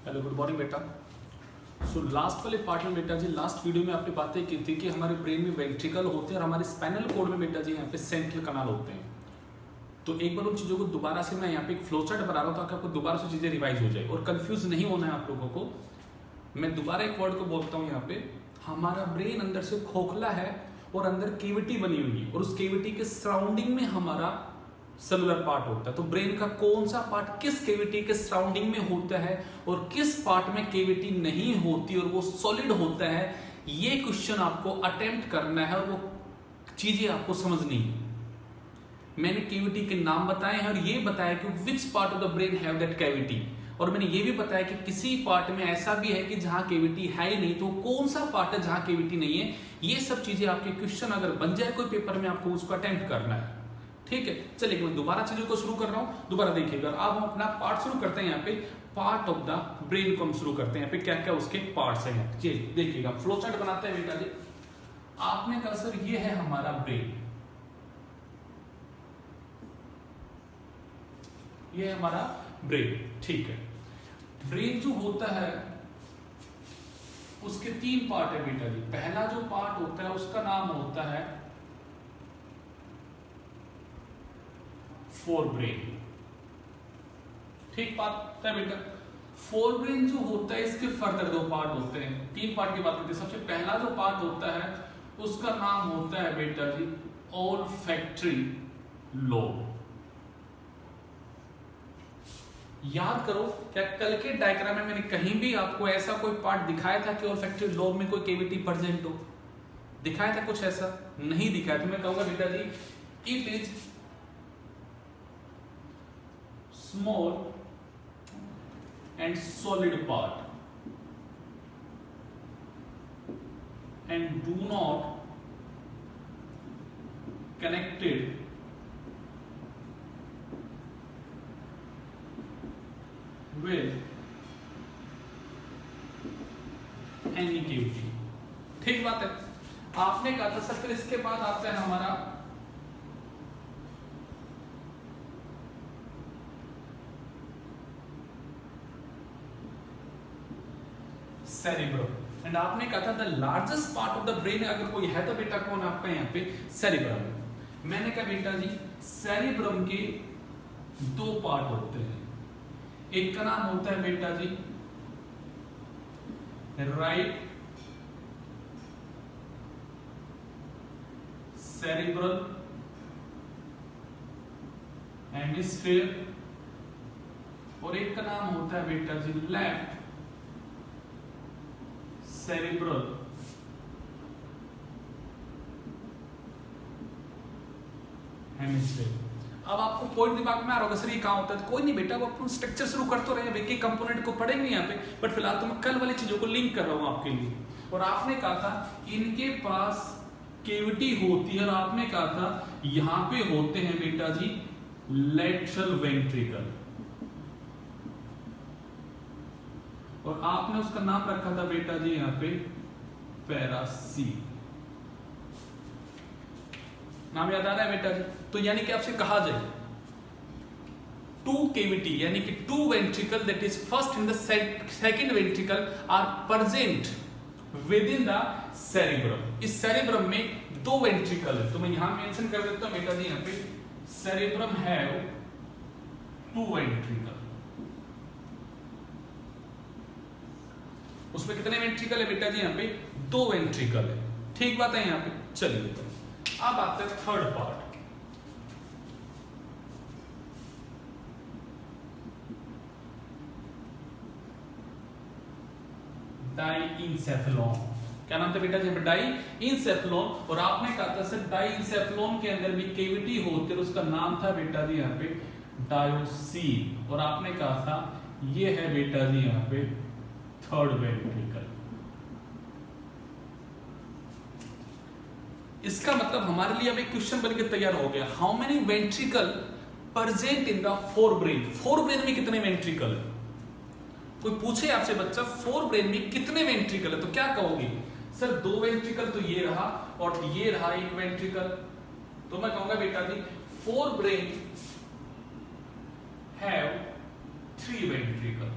Hello good morning बेटा। So last वाले part में बेटा जी, लास्ट वीडियो में आपने बातें की थी कि हमारे ब्रेन में वेंट्रिकल होते हैं और हमारे स्पाइनल कॉर्ड में बेटा जी यहाँ पे सेंट्रल कनाल होते हैं। तो एक बार उन चीज़ों को दोबारा से मैं यहाँ पे एक फ्लो चार्ट बना रहा हूँ ताकि आपको दोबारा से चीज़ें रिवाइज हो जाए और कंफ्यूज नहीं होना है आप लोगों को। मैं दोबारा एक वर्ड को बोलता हूँ यहाँ पे, हमारा ब्रेन अंदर से खोखला है और अंदर केविटी बनी हुई है और उस केविटी के सराउंडिंग में हमारा सेलुलर पार्ट होता है। तो ब्रेन का कौन सा पार्ट किस केविटी के सराउंडिंग में होता है और किस पार्ट में केविटी नहीं होती और वो सॉलिड होता है, ये क्वेश्चन आपको अटेम्प्ट करना है और वो चीजें आपको समझनी है। मैंने केविटी के नाम बताए हैं और ये बताया कि विच part of the brain have that cavity, और मैंने ये भी बताया कि किसी पार्ट में ऐसा भी है कि जहां केविटी है ही नहीं, तो कौन सा पार्ट है जहां केविटी नहीं है। ये सब चीजें आपके क्वेश्चन अगर बन जाए कोई पेपर में, आपको उसको अटेम्प्ट करना है। ठीक है, चलिए मैं दोबारा चीजों को शुरू कर रहा हूं, दोबारा देखिएगा। अब हम अपना पार्ट शुरू करते हैं। यहाँ पे पार्ट ऑफ द ब्रेन को हम शुरू करते हैं। यहाँ पे क्या क्या उसके पार्ट्स हैं, ये देखिएगा। फ्लो चार्ट बनाते हैं बेटा जी। आपने कहा सर ये है हमारा ब्रेन, ये है हमारा ब्रेन। ठीक है, ब्रेन जो होता है उसके 3 पार्ट है बेटा जी। पहला जो पार्ट होता है उसका नाम होता है फोर ब्रेन। ठीक बात है बेटा। फोर ब्रेन जो होता है इसके फर्दर 2 पार्ट होते हैं। 3 पार्ट की बात करते हैं। सबसे पहला जो पार्ट होता है उसका नाम होता है बेटा जी ऑल्फैक्टरी लोब। याद करो, क्या कल के डायग्राम में मैंने कहीं भी आपको ऐसा कोई पार्ट दिखाया था कि ऑल्फैक्टरी लोब में कोई केविटी प्रेजेंट हो? दिखाया था कुछ ऐसा? नहीं दिखाया। तो मैं कहूंगा बेटा जी it is small and solid part and do not connected with any cavity। ठीक बात है। आपने कहा था सर फिर इसके बाद आता है हमारा सेरिब्रम। एंड आपने कहा था the largest part of the brain अगर कोई है तो बेटा कौन आपका यहाँ पे? सेरिब्रम। मैंने कहा बेटा जी सेरिब्रम के 2 पार्ट होते हैं। एक का नाम होता है बेटा जी राइट सेरिब्रल हेमिस्फीयर और एक का नाम होता है बेटा जी लेफ्ट सेरिब्रल हेमिस्फीयर। अब आपको पॉइंट दिमाग में आ रहा होगा सर ये कहां होता है? तो कोई नहीं बेटा, वो अपन स्ट्रक्चर शुरू कर तो रहे हैं, एक कंपोनेंट को पढ़ेंगे यहाँ पे, बट फिलहाल तो मैं कल वाली चीजों को लिंक कर रहा हूं आपके लिए। और आपने कहा था इनके पास केविटी होती है और आपने कहा था यहां पे होते हैं बेटा जी लेटरल वेंट्रिकल, और आपने उसका नाम रखा था बेटा जी यहाँ पे पैरासी। नाम याद आ रहा है बेटा जी? तो यानी कि आपसे कहा जाए 2 केविटी यानी कि 2 ventricle that is first in the second ventricle are present within the cerebrum. इस सेरिब्रम में 2 वेंट्रिकल है। तो मैं यहां मेंशन कर देता हूं बेटा जी यहाँ पे सेरिब्रम हैव 2 वेंट्रिकल। उसमें कितने वेंट्रिकल है बेटा जी? यहाँ पे 2 वेंट्रिकल है। ठीक बात है यहाँ पे। चलिए अब आता है थर्ड पार्ट, डाइंसेफेलॉन। क्या नाम था बेटा जी? डाइंसेफेलॉन। और आपने कहा था सर डाइंसेफेलॉन के अंदर भी केविटी होती है, उसका नाम था बेटा जी यहाँ पे डायोसीन। और आपने कहा था ये है बेटा जी यहाँ पे थर्ड वेंट्रिकल। इसका मतलब हमारे लिए अब एक क्वेश्चन बनकर तैयार हो गया, how many ventricle present in the fore brain. Fore brain में कितने वेंट्रिकल है? कोई पूछे आपसे बच्चा फोर ब्रेन में कितने वेंट्रिकल है, तो क्या कहोगे? सर 2 वेंट्रिकल तो ये रहा और ये रहा 1 वेंट्रिकल। तो मैं कहूंगा बेटा जी फोर ब्रेन have 3 ventricle.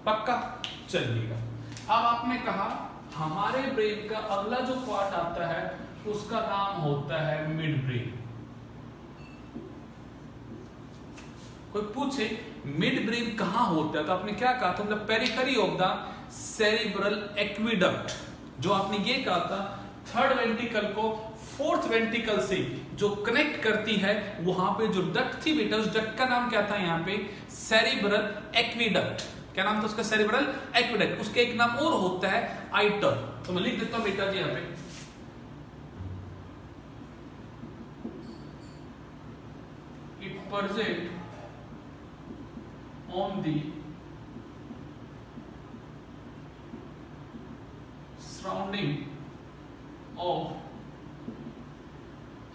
पक्का? चलिएगा, अब आपने कहा हमारे ब्रेन का अगला जो पार्ट आता है उसका नाम होता है मिड ब्रेन। कोई पूछे मिड ब्रेन कहां होता है तो आपने क्या कहा था, मतलब periphery of the cerebral aqueduct. जो आपने ये कहा था थर्ड वेंट्रिकल को फोर्थ वेंट्रिकल से जो कनेक्ट करती है, वहां पे जो डक्ट थी बेटा, उस डक्ट का नाम क्या था यहाँ पे, सेरिब्रल एक्विडक्ट। क्या नाम था उसका? Cerebral aqueduct. उसके एक नाम और होता है आइटर। तो मैं लिख देता हूं बेटा जी यहाँ पे, it present on the surrounding of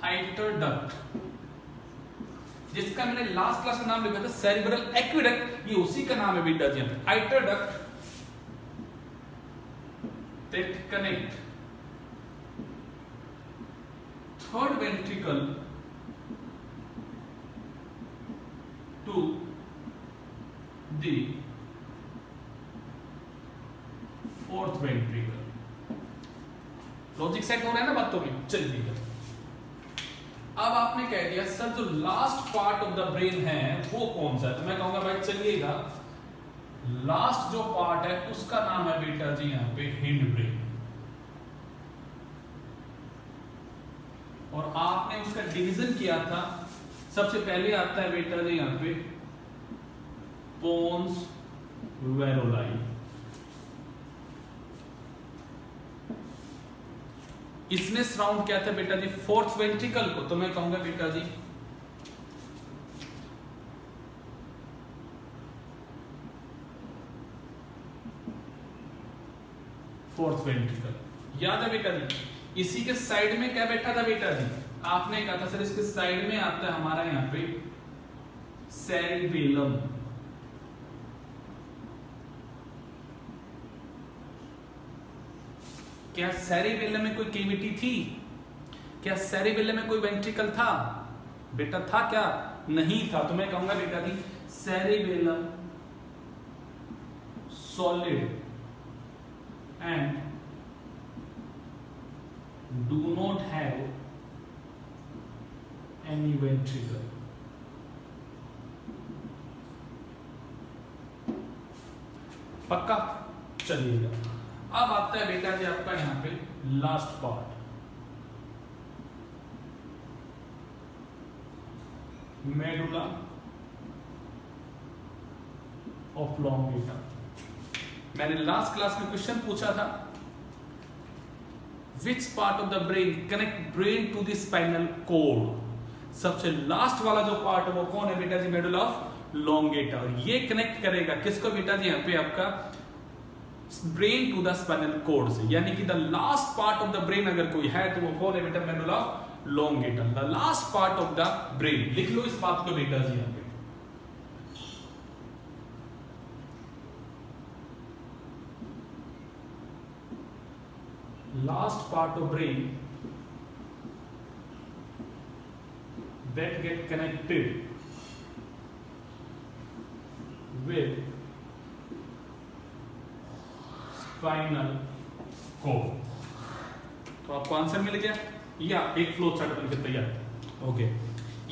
iter duct, जिसका मैंने लास्ट क्लास में नाम लिखा था सेरिब्रल एक्विडक्ट, ये उसी का नाम है बेटा जी। Iter duct that connect third ventricle to the fourth ventricle. Logic set हो रहा है ना बातों में? चलिए, अब आपने कह दिया सर जो last part of the brain है वो कौन सा है, तो मैं कहूंगा भाई चलिएगा लास्ट जो पार्ट है उसका नाम है बेटा जी यहाँ पे हिंड ब्रेन। और आपने उसका डिवीजन किया था, सबसे पहले आता है बेटा जी यहाँ पे पोन्स वेरोलाई। इसने सराउंड किया था बेटा जी फोर्थ वेंट्रिकल को, तो मैं कहूंगा बेटा जी फोर्थ वेंट्रिकल। याद है बेटा जी? इसी के साइड में क्या बैठा था बेटा जी? आपने कहा था सर इसके साइड में आता है हमारा यहां पे सेरिबेलम। क्या सेरिबेलम में कोई कैविटी थी? क्या सेरिबेलम में कोई वेंट्रिकल था? बेटा था क्या? नहीं था। तो मैं कहूंगा बेटा जी cerebellum solid and do not have any ventricle. पक्का? चलिएगा, अब आता है बेटा जी आपका यहां पे last part, medulla oblongata. मैंने लास्ट क्लास में क्वेश्चन पूछा था which part of the brain connect brain to the spinal cord. सबसे लास्ट वाला जो पार्ट है वो कौन है बेटा जी? Medulla of लॉन्गेटा। ये कनेक्ट करेगा किसको बेटा जी? यहां पे आपका brain to the spinal cord से, यानी कि the last part of the brain अगर कोई है तो वो कौन है बेटा? Medulla oblongata, the last part of the brain. लिख लो इस बात को बेटा जी यहां पे। Last part of brain that get connected with spinal cord। तो आपको आंसर मिल गया या एक फ्लो चार्ट बनकर तैयार। ओके,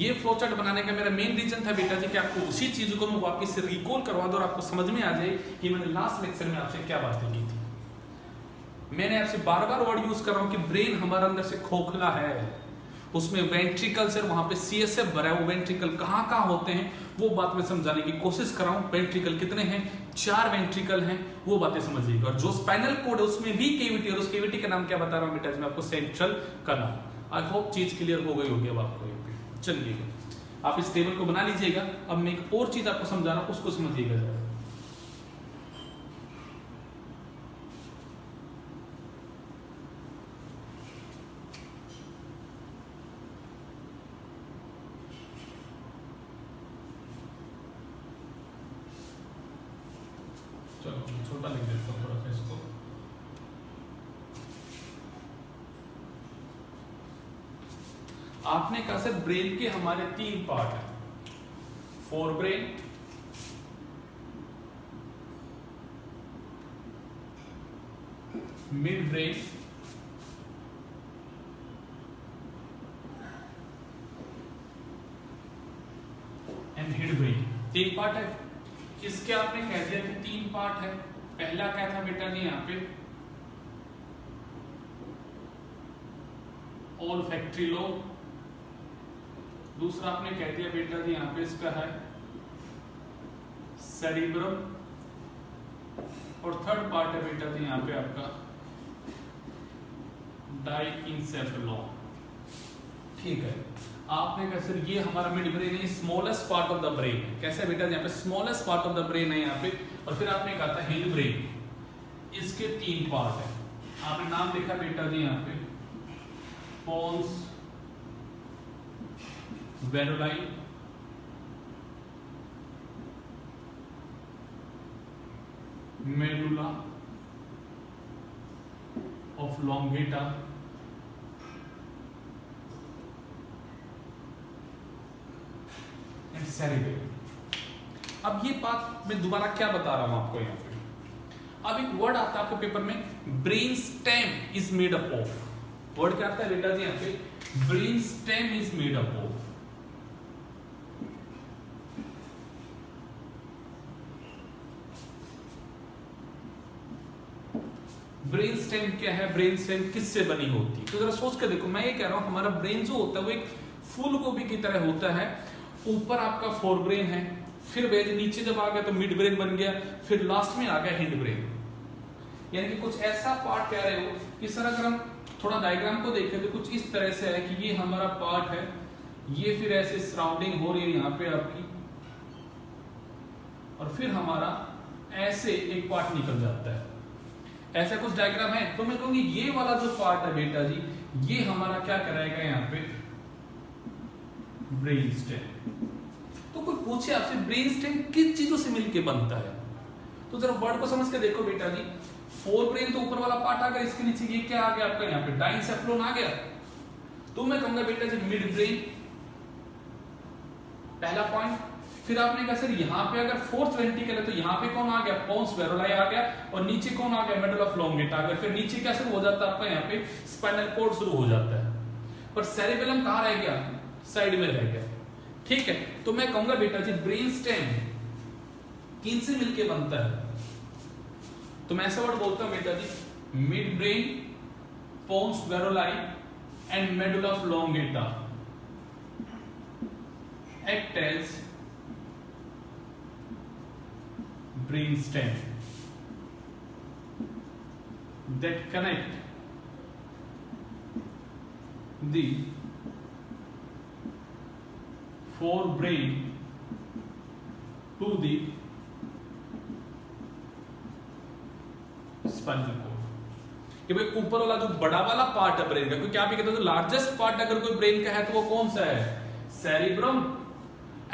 ये फ्लो चार्ट बनाने का मेरा मेन रीजन था बेटा जी कि आपको उसी चीज को मैं वापस से रिकॉल करवा दूं और आपको समझ में आ जाए कि मैंने लास्ट लेक्चर में आपसे क्या बातें की थी। मैंने आपसे बार बार वर्ड यूज कर रहा हूं कि ब्रेन हमारे अंदर से खोखला है, उसमें वेंट्रिकल से वहां पे सीएसएफ भरा है, वो वेंट्रिकल कहां कहां होते हैं वो बात मैं समझाने की कोशिश कर रहा हूं। वेंट्रिकल कितने हैं? 4 वेंट्रिकल हैं, वो बातें समझिएगा। और जो स्पाइनल कोड है उसमें भी कैविटी, और उस कैविटी का नाम क्या बता रहा हूं बेटा? मैं आपको सेंट्रल कनाल। आई होप चीज क्लियर हो गई होगी अब आपको। चलिएगा, आप इस टेबल को बना लीजिएगा। अब मैं एक और चीज आपको समझा रहा हूं, उसको समझिएगा जरा। छोटा लिख देता हूं थोड़ा सा इसको। आपने कहा सर ब्रेन के हमारे 3 पार्ट हैं, forebrain, midbrain and hindbrain. 3 part है इसके, आपने कह दिया कि 3 पार्ट है। पहला क्या था बेटा जी यहाँ पे ऑल्फैक्टरी लोब, दूसरा आपने कह दिया बेटा जी यहाँ पे इसका है सेरिब्रम, और थर्ड पार्ट है बेटा जी यहाँ पे आपका डाइकिनसेफेलॉन। ठीक है, आपने कहा सर ये हमारा मिड ब्रेन है, smallest part of the brain है। कैसे बेटा जी यहाँ पे smallest part of the brain है यहाँ पे, और फिर आपने कहा था हिंड ब्रेन, इसके 3 पार्ट है। आपने नाम लिखा बेटा जी यहाँ पे pons varolii, medulla oblongata and cerebellum. अब ये बात मैं दोबारा क्या बता रहा हूं आपको यहाँ पे, अब एक वर्ड आता है आपके पेपर में, brain stem is made up of. Word क्या आता है बेटा जी यहाँ पे, brain stem is made up of. Brain stem क्या है, ब्रेन स्टेम किससे बनी होती है? तो जरा सोच कर देखो, मैं ये कह रहा हूं हमारा ब्रेन जो होता है वो एक फूल गोभी की तरह होता है। ऊपर आपका फोर ब्रेन है, फिर वेज नीचे जब आ गया तो मिड ब्रेन बन गया, फिर लास्ट में आ गया हिंड ब्रेन। यानी कि कुछ ऐसा पार्ट कह रहे हो कि सर अगर हम थोड़ा डायग्राम को देखें तो कुछ इस तरह से है कि ये हमारा पार्ट है, ये फिर ऐसे सराउंडिंग हो रही है यहाँ पे आपकी, और फिर हमारा ऐसे एक पार्ट निकल जाता है। ऐसा कुछ डायग्राम है तो मैं कहूंगी ये वाला जो पार्ट है बेटा जी, ये हमारा क्या कराएगा यहाँ पे ब्रेन स्टेम। तो कोई पूछे आपसे ब्रेन स्टेम किस चीजों से मिलके बनता है, तो जरा वर्ड को समझ के देखो बेटा जी। फोर ब्रेन तो ऊपर वाला पार्ट आ गया, इसके नीचे ये क्या आ गया आपका यहाँ पे डाइनसेफेलॉन आ गया। तो मैं कहूंगा बेटा जी मिड ब्रेन पहला पॉइंट। फिर आपने कहा सर यहाँ पे अगर फोर्थ वेंट्रिकल है तो यहाँ पे कौन आ गया, पोन्स वेरुलाई आ गया, और नीचे कौन आ गया, मेडुला ऑब्लोंगेटा आ गया। फिर नीचे क्या शुरू हो जाता है आपका यहाँ पे स्पाइनल कॉर्ड शुरू हो जाता है, पर सेरिबेलम कहाँ रह गया, साइड में रह गया। ठीक है, तो मैं कहूंगा बेटा जी ब्रेन स्टेम किन से मिलके बनता है, तो मैं ऐसा वर्ड बोलता हूं बेटा जी mid brain, pons varolii and medulla oblongata act as brain stem that connect the forebrain to the spinal cord. कि भाई ऊपर वाला जो बड़ा वाला पार्ट है ब्रेन का, क्योंकि आप ये कहते हो लार्जेस्ट पार्ट अगर कोई ब्रेन का है तो वो कौन सा है, cerebrum.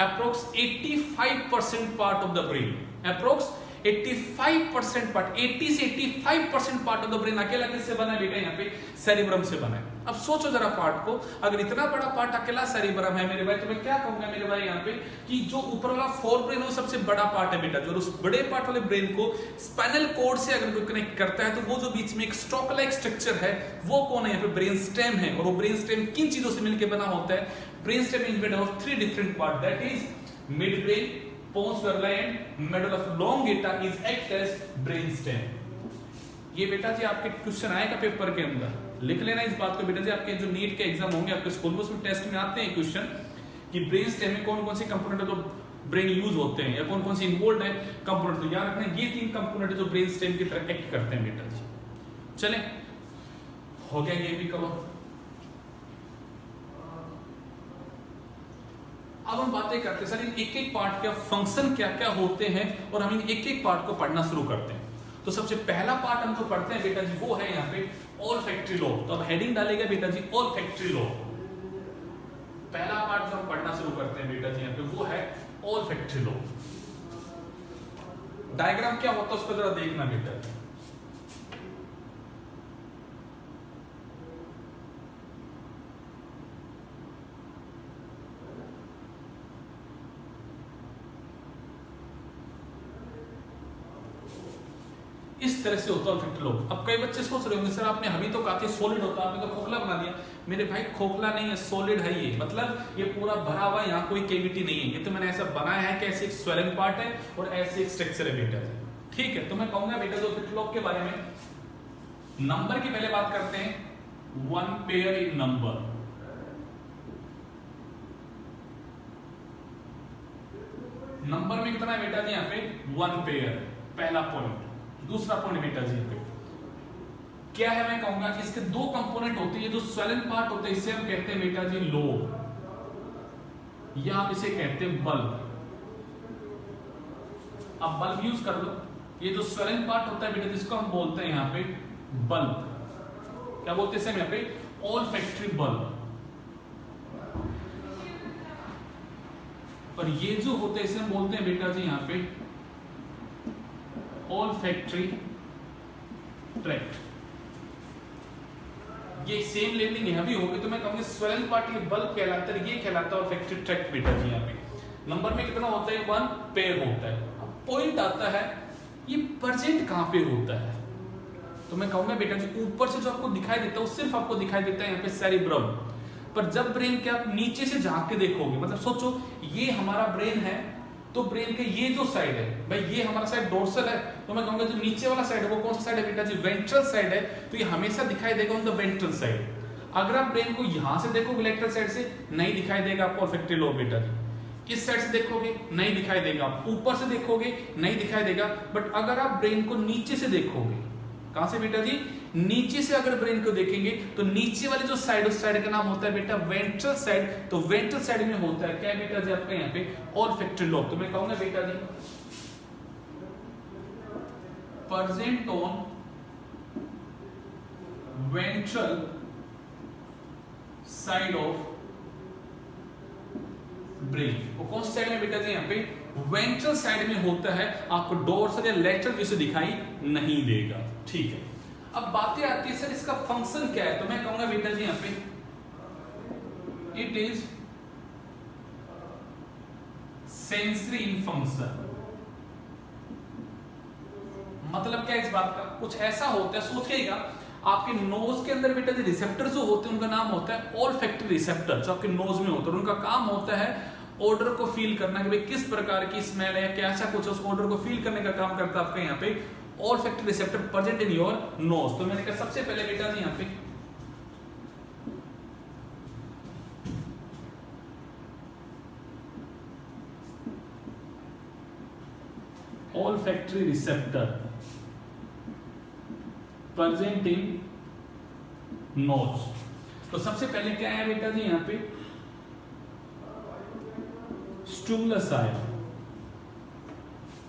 Approx 85% part of the brain, approx 85% part, 80 से 85% पार्ट ऑफ द ब्रेन अकेला किससे बना है बेटा, यहाँ पे सेरिब्रम से बना है। अब सोचो जरा पार्ट को, अगर इतना बड़ा पार्ट अकेला सेरिब्रम है मेरे भाई, तो मैं क्या कहूंगा मेरे भाई यहाँ पे कि जो ऊपर वाला फोर ब्रेन है वो सबसे बड़ा पार्ट है बेटा। जो उस बड़े पार्ट वाले ब्रेन को स्पाइनल कॉर्ड से अगर कोई कनेक्ट करता है तो वो जो बीच में एक स्टॉक लाइक स्ट्रक्चर है वो कौन है, यहाँ पे ब्रेन स्टेम है। और वो ब्रेन स्टेम किन चीजों से मिलकर बना होता है, brain stem is made of 3 different part, that is mid brain, pons varolii and medulla oblongata is act as brain stem. ये बेटा जी आपके क्वेश्चन आएगा पेपर के अंदर, लिख लेना इस बात को बेटा जी। आपके जो नीट के एग्जाम होंगे आपके स्कूल में, उसमें टेस्ट में आते हैं क्वेश्चन कि ब्रेन स्टेम में कौन कौन से कंपोनेंट है जो ब्रेन यूज होते हैं, या कौन कौन से इन्वॉल्व है कंपोनेंट। तो याद रखना ये 3 कंपोनेंट जो ब्रेन स्टेम की तरह एक्ट करते हैं बेटा जी। चलें, हो गया ये भी कवर। अब हम बातें करते हैं सर इन एक एक पार्ट के फंक्शन क्या क्या होते हैं, और हम इन एक एक पार्ट को पढ़ना शुरू करते हैं। तो सबसे पहला पार्ट हम जो पढ़ते हैं बेटा जी वो है यहाँ पे ऑल्फैक्टरी लोब। तो अब हेडिंग डालेगा बेटा जी ऑल्फैक्टरी लोब। पहला पार्ट जो हम पढ़ना शुरू करते हैं बेटा जी यहाँ पे वो है ऑल्फैक्टरी लोब। डायग्राम क्या होता है उसको जरा देखना बेटा जी। इस तरह से होता है ऑल्फैक्टरी लोब। अब कई बच्चे सोच रहे होंगे सर आपने अभी तो कहा था सॉलिड होता है, आपने तो खोखला बना दिया। मेरे भाई खोखला नहीं है, सॉलिड है ये, मतलब ये पूरा भरा हुआ, यहाँ कोई कैविटी नहीं है। ये तो मैंने ऐसा बनाया है कि ऐसे एक स्वेलिंग पार्ट है और ऐसे एक स्ट्रक्चर है बेटा जी। ठीक है, तो मैं कहूंगा बेटा जो ऑल्फैक्टरी लोब के बारे में नंबर की पहले बात करते हैं। 1 पेयर इन नंबर, नंबर में कितना है बेटा जी यहाँ पे 1 पेयर, पहला पॉइंट। दूसरा पॉइंट बेटा जी यहाँ पे क्या है, मैं कहूंगा इसके दो कंपोनेंट होते हैं। जो स्वेलन पार्ट होता है इसे हम कहते हैं बेटा जी लोब, या आप इसे कहते हैं बल्ब। अब बल्ब यूज कर लो। ये जो स्वेलन पार्ट होता है बेटा जिसको हम बोलते हैं यहाँ पे बल्ब, क्या बोलते हैं यहाँ पे ऑल्फैक्टरी बल्ब। और ये जो होते हैं इसे हम बोलते हैं बेटा जी यहाँ पे ऑल्फैक्टरी ट्रैक्ट। ये सेम लेवलिंग यहाँ भी होगी, तो मैं कहूंगा स्वेलन पार्ट ये बल्ब कहलाता है, ये कहलाता है ऑल्फैक्टरी ट्रैक्ट बेटा जी। यहाँ पे नंबर में कितना होता है 1 पेयर होता है। अब पॉइंट आता है ये प्रेजेंट कहां पे होता है, तो मैं कहूंगा बेटा जी ऊपर से जो आपको दिखाई देता है वो सिर्फ आपको दिखाई देता है यहाँ पे सेरिब्रम। पर जब ब्रेन के आप नीचे से झांक के देखोगे, मतलब सोचो ये हमारा ब्रेन है, तो ब्रेन के ये जो साइड है भाई, ये हमारा साइड डोर्सल है, तो मैं कहूंगा जो नीचे वाला साइड है वो कौन सा साइड है बेटा जी वेंट्रल साइड है। तो ये हमेशा दिखाई देगा ऑन द वेंट्रल साइड। अगर आप ब्रेन को यहां से देखोगे लेटरल साइड से, नहीं दिखाई देगा आपको ऑल्फैक्टरी लोब बेटा जी। इस साइड से देखोगे नहीं दिखाई देगा, ऊपर से देखोगे नहीं दिखाई देगा। बट अगर आप ब्रेन को नीचे से देखोगे, कहां से बेटा जी नीचे से अगर ब्रेन को देखेंगे, तो नीचे वाले जो साइड, उस साइड का नाम होता है बेटा वेंट्रल साइड। तो वेंट्रल साइड में होता है क्या बेटा जी आपका यहाँ पे ऑल्फैक्टरी लोब। तो मैं कहूंगा बेटा जी present on ventral side of brain. वो कौन सी साइड में बेटा जी यहाँ पे वेंट्रल साइड में होता है। आपको डोर्सल या लेटरल व्यू से दिखाई नहीं देगा। ठीक है, अब बातें आती है सर इसका फंक्शन क्या है, तो मैं कहूंगा बेटा जी यहाँ पे it is sensory in function. मतलब क्या इस बात का, कुछ ऐसा होता है, सोचिएगा आपके नोज के अंदर बेटा जी रिसेप्टर जो होते हैं उनका नाम होता है ऑल्फैक्टरी रिसेप्टर, जो आपके नोज में होता है। उनका काम होता है ऑर्डर को फील करना कि भाई किस प्रकार की स्मेल है, कैसा कुछ, उस ऑर्डर को फील करने का काम करता है आपका यहाँ पे olfactory receptor present in your nose. तो मैंने कहा सबसे पहले बेटा जी यहाँ पे olfactory receptor present in knows. तो सबसे पहले क्या है बेटा जी यहाँ पे स्टिमुलस आया,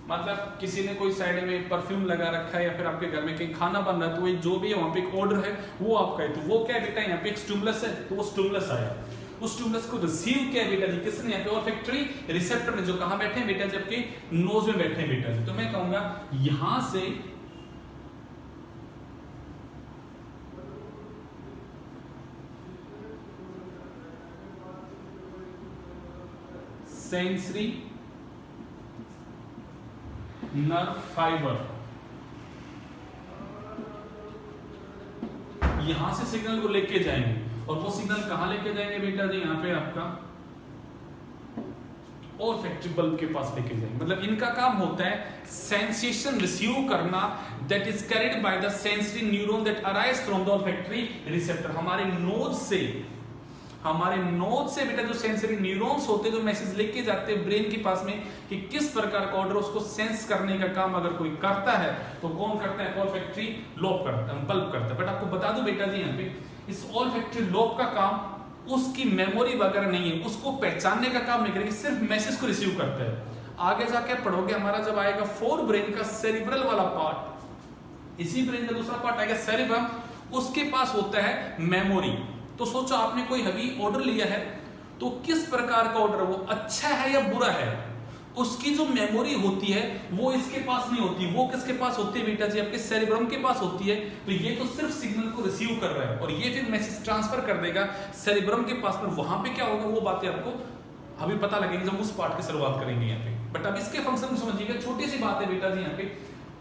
मतलब किसी ने कोई साइड में परफ्यूम लगा रखा है या फिर आपके घर में कहीं खाना बन रहा है, तो जो भी है वहां पे एक ऑर्डर है वो आपका है। तो वो क्या है बेटा यहाँ पे एक स्टिमुलस है, तो वो स्टिमुलस आया। उस स्टिमुलस को रिसीव किया बेटा जी किसने, यहाँ पे ऑल्फैक्टरी रिसेप्टर ने, जो कहां बैठे हैं बेटा जी आपके नोज में बैठे हैं बेटा जी। तो मैं कहूंगा यहां से सेंसरी नर्व फाइबर यहां से सिग्नल को लेके जाएंगे, और वो सिग्नल कहां लेके जाएंगे बेटा जी यहाँ पे आपका ऑल्फैक्टरी बल्ब के पास लेके जाएंगे। मतलब इनका काम होता है सेंसेशन रिसीव करना, that is carried by the sensory neuron that arise from the olfactory receptor. हमारे नोज से बेटा जो सेंसरी न्यूरॉन्स होते हैं जो मैसेज लेके जाते हैं ब्रेन के पास में कि किस प्रकार का ऑर्डर, उसको सेंस करने का काम अगर कोई करता है तो कौन करता है, ऑल्फैक्टरी लोब करता है, बल्ब करता है। बट आपको बता दूं बेटा जी यहाँ पे इस ऑल्फैक्टरी लोब का काम उसकी मेमोरी वगैरह नहीं है, उसको पहचानने का काम नहीं करेगी, सिर्फ मैसेज को रिसीव करता है। आगे जाके पढ़ोगे हमारा जब आएगा फोर ब्रेन का सेरिब्रल वाला पार्ट, इसी ब्रेन का दूसरा पार्ट आएगा सेरिब्रम, उसके पास होता है मेमोरी। तो सोचो आपने कोई अभी ऑर्डर लिया है, तो किस प्रकार का ऑर्डर, वो अच्छा है या बुरा है, उसकी जो मेमोरी होती है वो इसके पास नहीं होती, वो किसके पास होती है बेटा जी आपके सेरिब्रम के पास होती है। तो ये तो सिर्फ सिग्नल को रिसीव कर रहा है और ये फिर मैसेज ट्रांसफर कर देगा सेरिब्रम के पास, पर वहां पे क्या होगा वो बातें आपको अभी पता लगेगी जब उस पार्ट की शुरुआत करेंगे यहाँ पे। बट अब इसके फंक्शन को समझिएगा, छोटी सी बात है बेटा जी यहाँ पे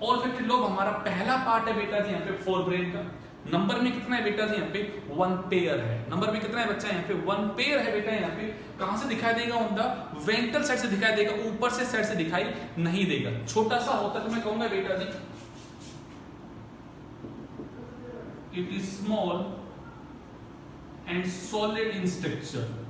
ऑल्फैक्टरी लोब हमारा पहला पार्ट है बेटा जी यहाँ पे फोर ब्रेन का। नंबर में कितना है बेटा जी यहाँ पे 1 पेयर है। नंबर में कितना है बच्चा यहाँ पे 1 पेयर है बेटा। यहाँ पे कहां से दिखाई देगा? ऑन द वेंट्रल साइड से दिखाई देगा, ऊपर से साइड से दिखाई नहीं देगा। छोटा सा होता तो मैं कहूंगा बेटा जी it is small and solid in structure.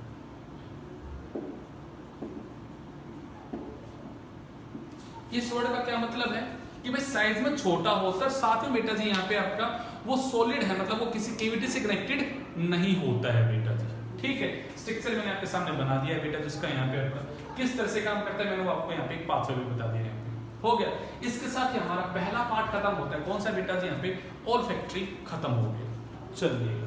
इस वर्ड का क्या मतलब है कि भाई साइज में छोटा होता है, साथ में बेटा जी यहाँ पे आपका वो सॉलिड है, मतलब वो किसी कैविटी से कनेक्टेड नहीं होता है बेटा जी। ठीक है, स्ट्रक्चर मैंने आपके सामने बना दिया है बेटा, जिसका यहाँ पे आपका किस तरह से काम करता है मैंने आपको यहाँ पे एक पाथवे भी बता दिया है। हो गया। इसके साथ ही हमारा पहला पार्ट खत्म होता है। कौन सा बेटा जी? यहाँ पे ऑल्फैक्टरी खत्म हो गया। चलिए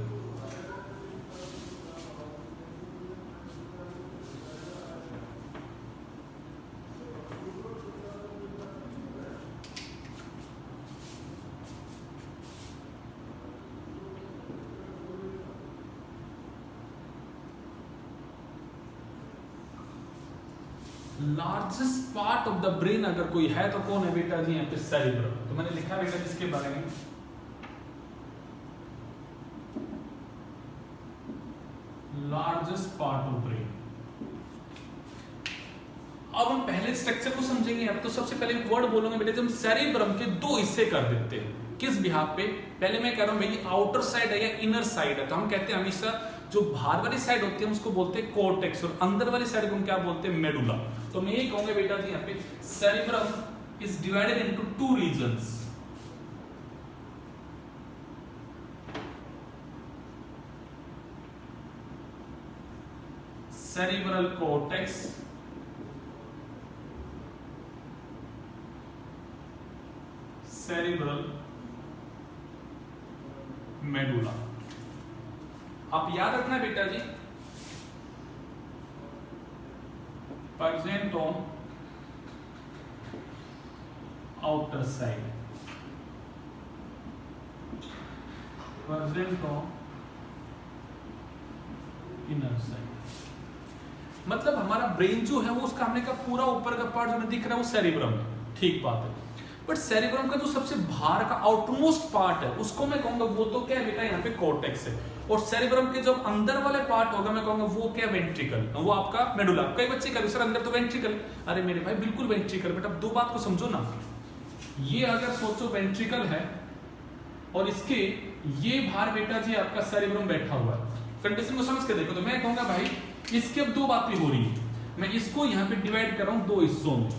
largest part of the brain अगर कोई है तो कौन है बेटा जी? यहाँ पे सेरिब्रम। तो मैंने लिखा बेटा जिसके बारे में लार्जेस्ट पार्ट ऑफ ब्रेन। अब हम पहले स्ट्रक्चर को समझेंगे। अब तो सबसे पहले एक वर्ड बोलूंगा बेटा, जब हम सेरिब्रम के दो हिस्से कर देते हैं। किस बिहाफ पे? पहले मैं कह रहा हूं भाई आउटर साइड है या इनर साइड है, तो हम कहते हैं हमेशा जो बाहर वाली साइड होती है उसको बोलते हैं कोर्टेक्स, और अंदर वाली साइड को हम क्या बोलते हैं? मेडुला। तो मैं यही कहूंगा बेटा जी यहाँ पे cerebrum is divided into 2 regions. Cerebral cortex, cerebral medulla. आप याद रखना बेटा जी, present on outer side, present on inner side। मतलब हमारा ब्रेन जो है वो उसका हमने का पूरा ऊपर का पार्ट जो दिख रहा है वो सेरिब्रम है। ठीक बात है, बट सेरिब्रम का जो सबसे बाहर का आउटमोस्ट पार्ट है उसको मैं कहूंगा वो तो क्या है बेटा? यहाँ पे कोर्टेक्स है। और सेरिब्रम के जो अंदर वाले पार्ट होगा मैं कहूंगा वो क्या? वेंट्रिकल, वो आपका मेडुला। कई बच्चे कह रहे सर अंदर तो वेंट्रिकल। अरे मेरे भाई बिल्कुल वेंट्रिकल। बेटा दो बात को समझो ना, ये अगर सोचो वेंट्रिकल है और इसके ये बाहर बेटा जी आपका सेरिब्रम बैठा हुआ है। कंडीशन को समझ के देखो तो मैं कहूंगा भाई इसके अब दो बातें हो रही है। मैं इसको यहाँ पे डिवाइड कर रहा हूं 2 हिस्सों में।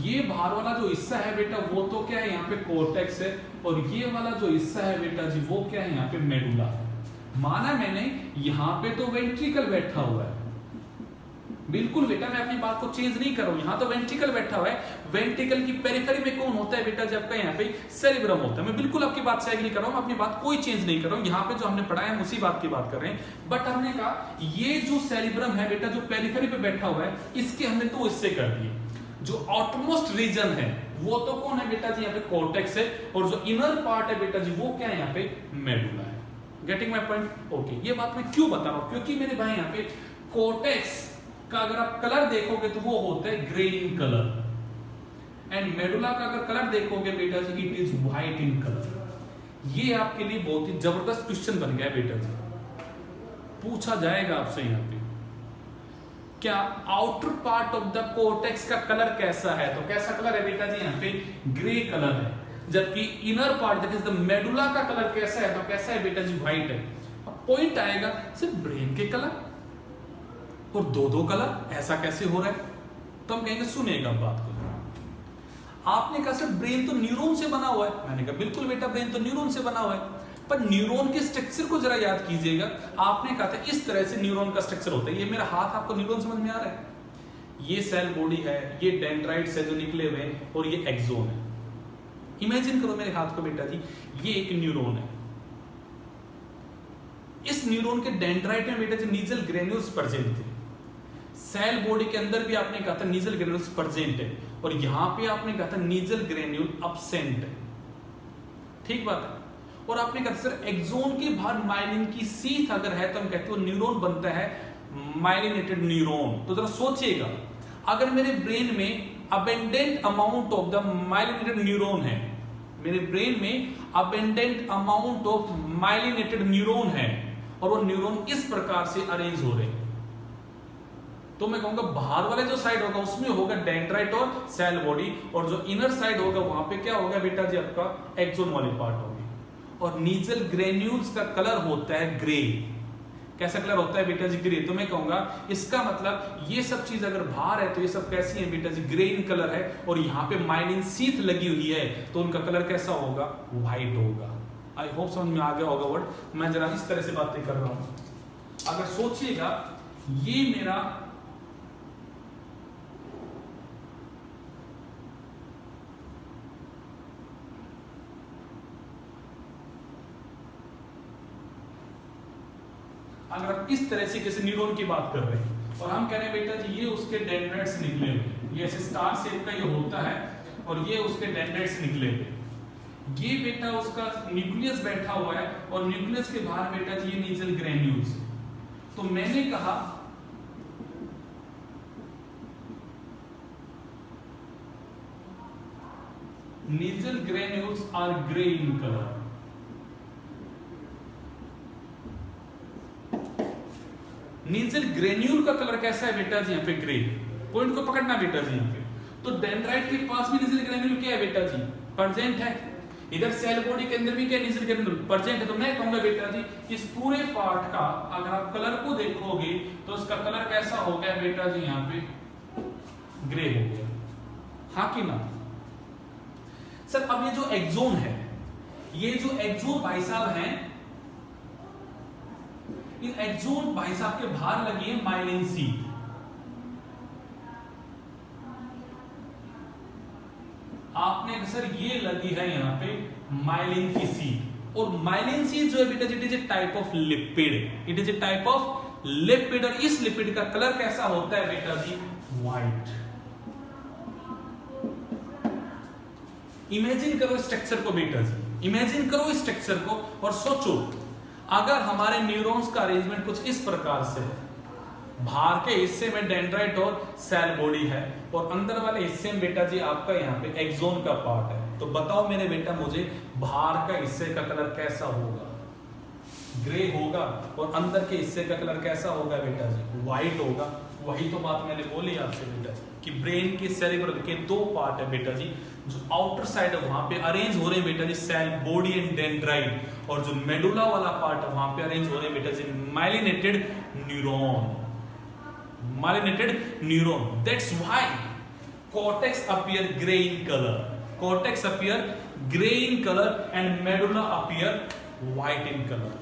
ये बाहर वाला जो हिस्सा है बेटा वो तो क्या है? यहाँ पे कोर्टेक्स है, और ये वाला जो हिस्सा है बेटा जी वो क्या है? यहाँ पे मेडुला है। माना मैंने यहाँ पे तो वेंट्रिकल बैठा हुआ है, बिल्कुल बेटा मैं अपनी बात को चेंज नहीं कर रहा हूं। यहाँ तो वेंट्रिकल बैठा हुआ है, वेंट्रिकल की पेरिफेरी में कौन होता है बेटा? जब का यहाँ पे सेरिब्रम होता है। मैं बिल्कुल आपकी बात से एग्री कर रहा हूँ, अपनी बात कोई चेंज नहीं कर रहा हूँ। यहाँ पे जो हमने पढ़ा है उसी बात की बात कर रहे हैं। बट हमने कहा ये जो सेरिब्रम है बेटा जो पेरिफेरी पे बैठा हुआ है, इसके हमने 2 हिस्से कर दिए। जो आउटमोस्ट रीजन है वो तो कौन है बेटा जी? यहाँ पे कोर्टेक्स है, और जो इनर पार्ट है बेटा जी वो क्या है? यहाँ पे मेडुला है। Getting my point? ओके। ये बात मैं क्यों बता रहा हूं? क्योंकि मेरे भाई यहाँ पे कोर्टेक्स का अगर आप कलर देखोगे तो वो होता है grey in colour, and medulla का अगर कलर देखोगे बेटा जी it is white in colour. ये आपके लिए बहुत ही जबरदस्त क्वेश्चन बन गया बेटा जी, पूछा जाएगा आपसे यहाँ पे क्या outer part of the cortex का कलर कैसा है? तो कैसा कलर है बेटा जी? यहाँ पे ग्रे कलर है। जबकि inner part that is the medulla का कलर कैसा है? तो कैसा है बेटा जी? व्हाइट है। अब पॉइंट आएगा सिर्फ ब्रेन के कलर और 2 कलर, ऐसा कैसे हो रहा है? तो हम कहेंगे सुनिएगा बात को। आपने कहा सर ब्रेन तो न्यूरॉन से बना हुआ है। मैंने कहा बिल्कुल बेटा ब्रेन तो न्यूरॉन से बना हुआ है, पर न्यूरॉन के स्ट्रक्चर को जरा याद कीजिएगा। आपने कहा था इस तरह से न्यूरॉन का स्ट्रक्चर होता है। ये मेरा हाथ आपको न्यूरॉन समझ में आ रहा है? ये सेल बॉडी है, ये डेंड्राइट्स है जो निकले हुए हैं, और ये एक्सोन है। इमेजिन करो मेरे हाथ को बेटा जी, ये एक न्यूरॉन है। इस न्यूरॉन के डेंड्राइट में बेटा जी नीजल ग्रेन्यूल्स प्रेजेंट थे। सेल बॉडी के अंदर भी आपने कहा था नीजल ग्रेन्यूल्स प्रेजेंट है, और यहां पे आपने कहा था नीजल ग्रेन्यूल अब्सेंट है। ठीक बात है। और आपने कहा सर एक्सोन के बाहर माइलिन की सीथ अगर है तो हम कहते हैं न्यूरॉन बनता है माइलिनेटेड न्यूरॉन। तो जरा सोचिएगा, अगर मेरे ब्रेन में abundant amount of the myelinated neuron है, मेरे ब्रेन में abundant amount of myelinated neuron है और वो न्यूरॉन इस प्रकार से अरेंज हो रहे हैं। तो मैं कहूंगा बाहर वाले जो साइड होगा उसमें होगा डेंड्राइट और सेल बॉडी, और जो इनर साइड होगा वहां पे क्या होगा बेटा जी आपका एक्सोन वाले पार्ट होंगे। और नीजल ग्रेन्यूल्स का कलर होता है ग्रे। कैसा कलर होता है बेटा जी? ग्रे। तो मैं कहूंगा इसका मतलब ये सब चीज अगर बाहर है तो ये सब कैसी है बेटा जी? ग्रे इन कलर है, और यहाँ पे माइलिन शीथ लगी हुई है तो उनका कलर कैसा होगा? व्हाइट होगा। आई होप समझ में आ गया होगा वर्ड। मैं जरा इस तरह से बातें कर रहा हूं। अगर सोचिएगा ये मेरा अगर आप इस तरह से किसी न्यूरॉन की बात कर रहे हैं और हम कह रहे हैं बेटा जी ये उसके डेंड्राइट्स निकले हुए, ये ऐसे स्टार शेप का ये होता है और ये उसके डेंड्राइट्स निकले हुए, ये बेटा उसका न्यूक्लियस बैठा हुआ है और न्यूक्लियस के बाहर बेटा जी ये नीजल ग्रेन्यूल्स। तो मैंने कहा Nissl granules are grey in colour. Nissl granule का कलर कैसा है बेटा जी? यहाँ पे ग्रे। पॉइंट को पकड़ना बेटा जी यहाँ पे। तो डेंड्राइट के पास भी नीजल ग्रेन्यूल क्या है बेटा जी? प्रेजेंट है। इधर सेल बॉडी के अंदर भी क्या नीजल ग्रेन्यूल प्रेजेंट है। तो मैं कहूंगा बेटा जी इस पूरे पार्ट का अगर आप कलर को देखोगे तो इसका कलर कैसा हो गया बेटा जी? यहाँ पे ग्रे हो गया। हाँ कि ना सर? अब ये जो एक्सोन है, ये जो एक्सोन भाई साहब हैं, इन एक्सोन भाई साहब के बाहर लगी है माइलिन शीथ। आपने सर ये लगी है यहां पे माइलिन की शीथ, और माइलिन शीथ जो है बेटा it is a type of lipid. It is a type of lipid, और इस लिपिड का कलर कैसा होता है बेटा जी? व्हाइट। इमेजिन करो स्ट्रक्चर को बेटा जी, इमेजिन करो इस स्ट्रक्चर को और सोचो अगर हमारे न्यूरॉन्स का अरेंजमेंट कुछ इस प्रकार से है, बाहर के हिस्से में डेंड्राइट और सेल बॉडी है और अंदर वाले हिस्से में बेटा जी आपका यहाँ पे एक्सोन का पार्ट है। तो बताओ मेरे बेटा मुझे बाहर का हिस्से का कलर कैसा होगा? ग्रे होगा, और अंदर के हिस्से का कलर कैसा होगा बेटा जी? व्हाइट होगा। वही तो बात मैंने बोली आपसे बेटा जी कि ब्रेन के सेरेब्रल के दो पार्ट है बेटा जी, जो आउटर साइड है वहां पे अरेंज हो रहे हैं बेटा जी सेल बॉडी एंड डेंड्राइट, और जो मेडुला वाला पार्ट है वहां पे अरेंज हो रहे हैं बेटा जी myelinated neuron. Myelinated neuron, that's why cortex appear grey in colour, cortex appear grey in colour and medulla appear white in colour,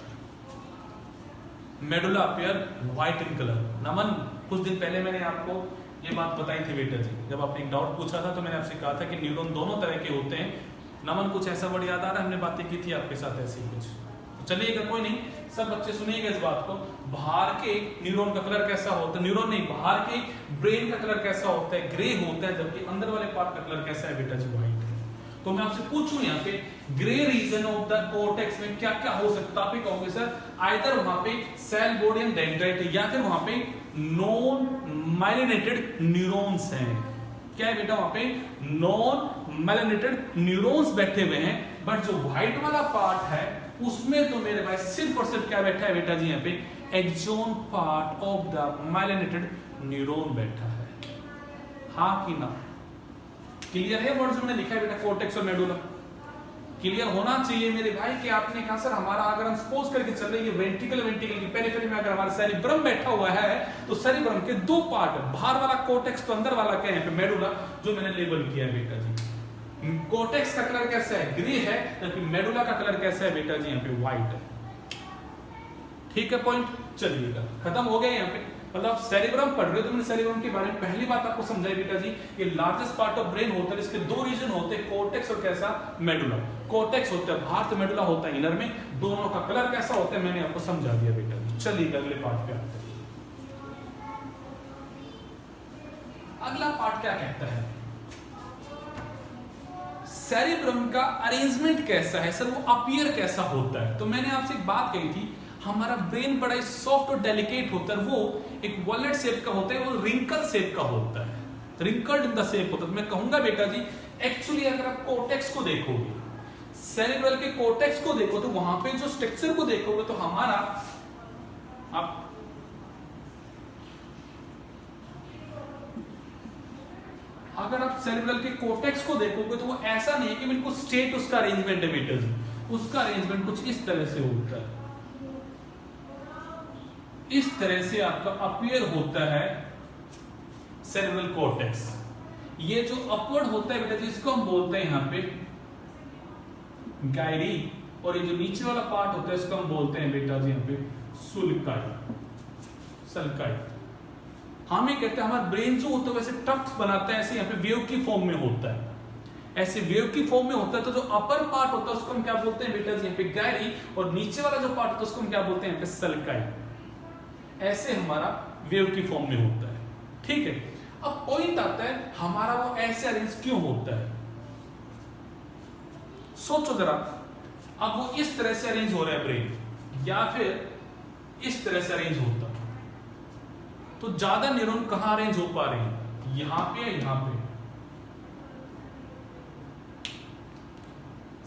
medulla appear white in colour. Naman कुछ दिन पहले मैंने आपको ये बात बताई थी बेटा जी, जब आपने एक डाउट पूछा था तो मैंने आपसे कहा था कि न्यूरॉन दोनों तरह के होते हैं। नमन कुछ ऐसा वर्ड याद आ रहा है? हमने बातें की थी आपके साथ ऐसी कुछ। तो चलिएगा कोई नहीं, सब बच्चे सुनिएगा इस बात को। बाहर के न्यूरॉन का कलर कैसा होता है? न्यूरॉन नहीं, बाहर के ब्रेन का कलर कैसा होता है? ग्रे होता है, जबकि अंदर वाले पार्ट का कलर कैसा है बेटा जी? व्हाइट। तो मैं आपसे पूछूं यहाँ पे grey region of the cortex में क्या क्या हो सकता है? आप ही कहोगे सर आइदर वहां पे सेल बॉडी एंड डेंड्राइट है या फिर वहां पे नॉन माइलिनेटेड न्यूरॉन्स हैं। क्या है बेटा? वहां पे नॉन माइलिनेटेड न्यूरॉन्स बैठे हुए हैं, बट जो व्हाइट वाला पार्ट है उसमें तो मेरे भाई सिर्फ और सिर्फ क्या बैठा है बेटा जी? यहाँ पे axon part of the myelinated neuron बैठा है। हाँ कि ना? क्लियर है वर्ड जो मैंने लिखा है बेटा? कॉर्टेक्स और मेडुला क्लियर होना चाहिए मेरे भाई। कि आपने कहा सर हमारा अगर हम सपोज करके चल रहे हैं वेंट्रिकल की पेरिफेरी में अगर हमारा सेरिब्रम बैठा हुआ है तो सेरिब्रम के दो पार्ट, बाहर वाला कॉर्टेक्स तो अंदर वाला क्या है? मेडुला, जो मैंने लेबल किया है बेटा जी। कॉर्टेक्स का कलर कैसा है? ग्रे है, जबकि मेडुला का कलर कैसा है बेटा जी? यहाँ पे व्हाइट है। ठीक है पॉइंट? चलिएगा खत्म हो गया यहाँ पे। मतलब सेरिब्रम पढ़ रहे हो तो मैंने सेरिब्रम के बारे में पहली बात आपको समझाई बेटा जी, ये लार्जेस्ट पार्ट ऑफ ब्रेन होता है, इसके दो रीजन होते हैं, कॉर्टेक्स और कैसा? मेडुला। कॉर्टेक्स होता है बाहर, तो मेडुला होता है इनर में। दोनों का कलर कैसा होता है मैंने आपको समझा दिया बेटा जी। चलिए अगले पार्ट पे आते हैं। अगला पार्ट क्या कहता है? सेरिब्रम का अरेंजमेंट कैसा है सर? वो अपीयर कैसा होता है? तो मैंने आपसे एक बात कही थी, हमारा ब्रेन बड़ा ही सॉफ्ट और डेलिकेट होता है, वो एक वॉलेट शेप का होता है, वो रिंकल शेप का होता है। रिंकल्ड इन द शेप होता है। तो मैं कहूंगा बेटा जी एक्चुअली अगर आप कोर्टेक्स को देखोगे, सेरेब्रल के कोर्टेक्स को देखो, तो वहां पे जो स्ट्रक्चर को देखोगे तो हमारा आप अगर आप सेरेब्रल के कोर्टेक्स को देखोगे तो वो ऐसा नहीं है कि बिल्कुल स्ट्रेट उसका अरेंजमेंट है बेटा जी, उसका अरेंजमेंट कुछ इस तरह से होता है, इस तरह से आपका अपीयर होता है सेरेब्रल कॉर्टेक्स। ये जो अपवर्ड होता है बेटा जी इसको हम बोलते हैं यहाँ पे गायरी, और ये जो नीचे वाला पार्ट होता है इसको हम बोलते हैं बेटा जी यहाँ पे सुलकाई, सलकाई। हम ये कहते हैं हमारा ब्रेन जो होता है वैसे टफ्ट बनाता है, ऐसे यहाँ पे वेव की फॉर्म में होता है, ऐसे वेव की फॉर्म में होता है। तो जो अपर पार्ट होता है उसको हम क्या बोलते हैं बेटा जी यहाँ पे गायरी, और नीचे वाला जो पार्ट होता है उसको हम क्या बोलते हैं यहाँ पे सलकाई। ऐसे हमारा वेव की फॉर्म में होता है, ठीक है। अब पॉइंट आता है हमारा वो ऐसे अरेंज क्यों होता है। सोचो जरा, अब वो इस तरह से अरेंज हो रहा है ब्रेन, या फिर इस तरह से अरेंज होता है, तो ज्यादा न्यूरॉन कहां अरेंज हो पा रहे हैं, यहां पे या यहां पे।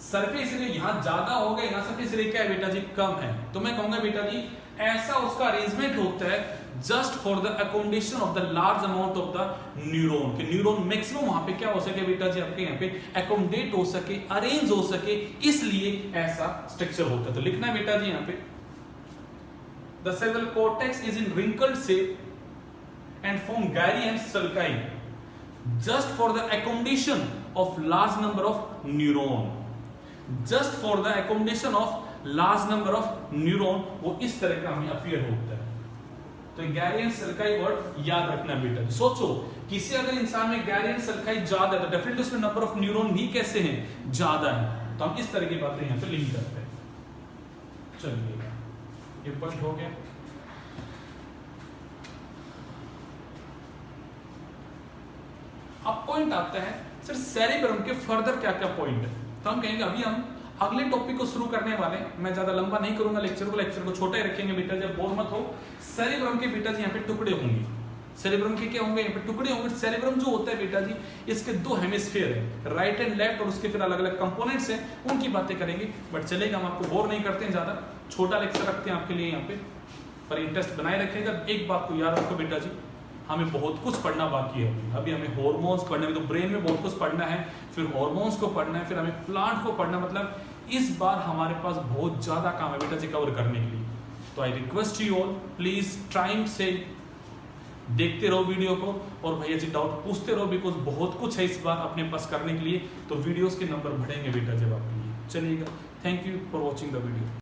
सरफेस एरिया यहां ज्यादा होगा, यहां सरफेस एरिया क्या है बेटा जी कम है। तो मैं कहूंगा बेटा जी ऐसा उसका अरेंजमेंट होता है just for the accommodation of the large amount of the neuron, के न्यूरॉन मैक्सिमम वहां पे क्या हो सके बेटा जी आपके यहाँ पे अकोमोडेट हो सके, अरेंज हो सके, इसलिए ऐसा स्ट्रक्चर होता है। तो लिखना है बेटा जी यहाँ पे the cerebral cortex is in wrinkled shape and form gyri and sulci just for the accommodation of large number of neuron, just for the accommodation of large number of neuron, वो इस तरह का हमें अपीयर होता है। तो gyri and sulci word याद रखना बेटा। सोचो किसी अगर इंसान में gyri and sulci ज्यादा है तो डेफिनेटली उसमें नंबर ऑफ न्यूरॉन भी कैसे हैं ज्यादा है। तो हम इस तरह की बातें यहाँ पे लिंक करते हैं। चलिए ये पॉइंट हो गया। अब पॉइंट आता है सर सेरेब्रम के फर्दर क्या क्या पॉइंट है। तो हम कहेंगे अभी हम अगले टॉपिक को शुरू करने वाले हैं, मैं ज्यादा लंबा नहीं करूंगा लेक्चर को छोटा ही रखेंगे बेटा, जब बोर मत हो। सेरेब्रम के बेटा जी यहाँ पे टुकड़े होंगे, सेरेब्रम के क्या होंगे यहाँ पे टुकड़े होंगे। सेरेब्रम जो होता है बेटा जी इसके दो हेमिस्फीयर है, राइट एंड लेफ्ट, और उसके फिर अलग अलग कंपोनेंट्स हैं, उनकी बातें करेंगे। बट चलेगा, हम आपको बोर नहीं करते हैं, ज्यादा छोटा लेक्चर रखते हैं आपके लिए यहाँ पे, पर इंटरेस्ट बनाए रखेगा। एक बात को याद रखो बेटा जी, हमें बहुत कुछ पढ़ना बाकी है। अभी हमें हार्मोन्स पढ़ना है, तो ब्रेन में बहुत कुछ पढ़ना है, फिर हार्मोन्स को पढ़ना है, फिर हमें प्लांट को पढ़ना। मतलब इस बार हमारे पास बहुत ज्यादा काम है बेटा जी कवर करने के लिए। तो I request you all please time से देखते रहो वीडियो को, और भैया जी डाउट पूछते रहो, बिकॉज बहुत कुछ है इस बार अपने पास करने के लिए। तो वीडियोस के नंबर बढ़ेंगे बेटा जब आपके लिए। चलिएगा, thank you for watching the video.